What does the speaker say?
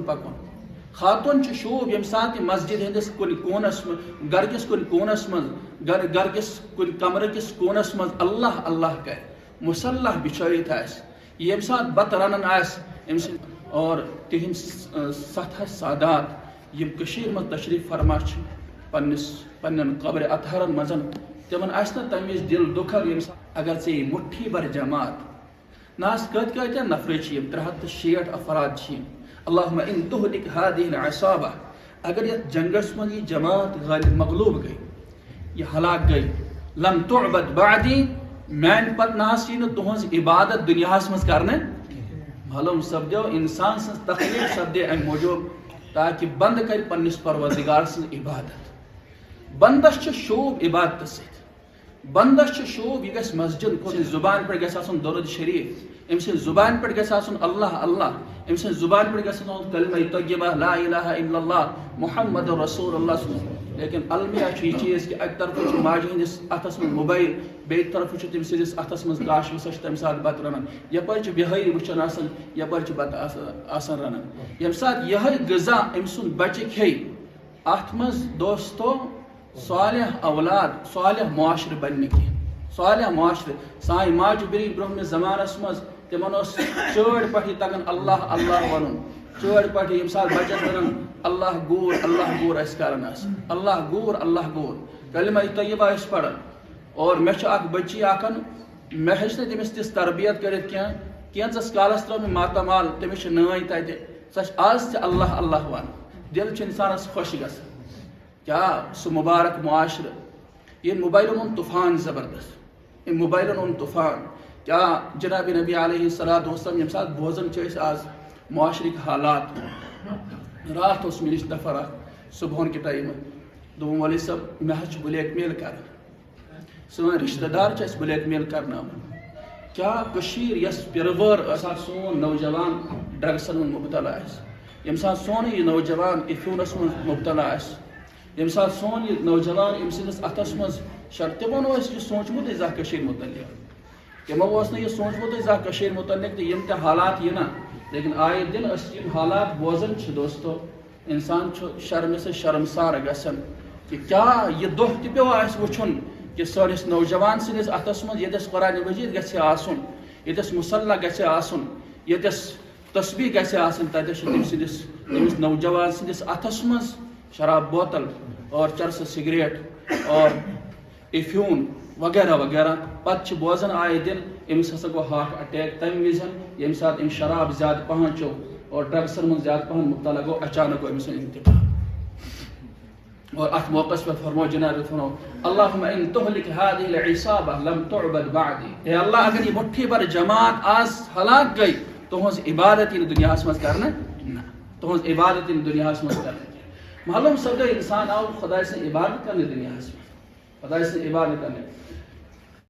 پکن خاتون شوب یم سات مسجد ہندس کن کونس گھر کس کن کونس من گھر کس کن کمرہ کس کونس من اللہ اللہ کر مسلح بچھائت آس یم سات بت رنان آس اور تہند ستھ سادات یم کشیر من تشریف فرما پنن قبر اطہرن مزن تمن آسنا تمہ وز دل دکھر یم اگر ژے مٹھی بر جماعت ناس کتیا نفر 360 افراد اللہم ان تہلک هذه العصابہ اگر یہ جنگس من یہ جماعت غالب مغلوب گئی یہ ہلاک گئی لم تعبد بعدی مین پت ناس یہ تہذ عبادت دنیا مز کرنے معلوم سپدو انسان سن تخلیق سپدے ام موجود تاکہ بند کر پنس پروردگار سن عبادت بندس شوب عبادت ست بندس شوب یہ گھس مسجد کھول زبان پہ گھس آسن درود شریف ام سن زبان پہ گھس آسن اللہ اللہ ام سن زبان پہ گھس آسن کلمہ طیبہ لا الہ الا اللہ محمد رسول اللہ صلی اللہ علیہ وسلم لیکن المیہ یہ چیز کہ اک طرف ماجہ ہندس اتس من موبائل بیک طرف تم سندس اتس من گاش وسا تمہ سات بت رنان یپر بہاری وچان آسان یپر بت آسان رنان یم سات یہ غذا ام سن بچہ کھے ات مز دوستو صالح اولاد صالح معاشر بننے کی صالح معاشر سائیں ماج بری برہم زمانس مز تمن چڑ پہ تگان اللہ اللہ ون چڑ پہ یم سات بچس ونان اللہ گور اس کران اللہ گور کلمہ طیبہ اس پڑھان اور مے اخ بچی اکن مے ہچ نہ تمس تس تربیت کرت کینس کالس ترو میں ماتامال تمس نائی تتہ سچ آز تہ اللہ اللہ ون دل چھ انسانس خوش گژھان کیا سہ مبارک معاشر یہ موبائلن ہند طوفان زبردست یہ موبائلن ہند طوفان کیا جناب نبی علیہ الصلوۃ والسلام یم سات بوزن آز معاشرک حالات رات اس مے نش نفر صبحن کے ٹائم دون مولوی صاحب مے چھ بلیک میل کر سون رشتہ دار اس بلیک میل کرنا کیا کشیر یس پرور سون نوجوان ڈرگسن من مبتلا یم سات سون یہ نوجوان افیونس من مبتلا یم سات سون یہ نوجوان ام سندس اتس مز تمو یہ سوچمت زا کشیر متعلق تمو یہ سوچمت زا کشیر متعلق تو یم تہ حالات یہ نا لیکن آئے دن یم حالات بوزن دوستو انسان شرم سے شرمسار گژھان کہ کیا یہ دہ تہ پیو اس وچھن کہ سانس نوجوان سندس اتس مز یتس قرآن مجید گژھِ آسن یتس مصلح گژھِ آسن یتس تسبیح گژھِ آسن تتس تمس نوجوان سندس اتس مز شراب بوتل اور چرس سگریٹ اور افیون وغیرہ وغیرہ پتہ بوزن آئے دن امس ہسا گو ہارٹ اٹیک تمہ وزن یم سات ام شراب زیادہ پہن چو اور ڈرگسن من زیادہ پہن مبتلا گو اچانک گو امس انتقال اور ات موقع پر فرمو جناب فرمو اللہم ان تہلک هذه العصابہ لم تعبد بعدی اے اللہ اگر یہ مٹھی بر جماعت آز ہلاک گئی تہذ عبادت ان دنیا مز کرنا تہذ عبادت ان دنیا مز کرنا معلوم سپدو انسان آو خدا سے عبادت کرنے دنیا خدا سے عبادت کرنے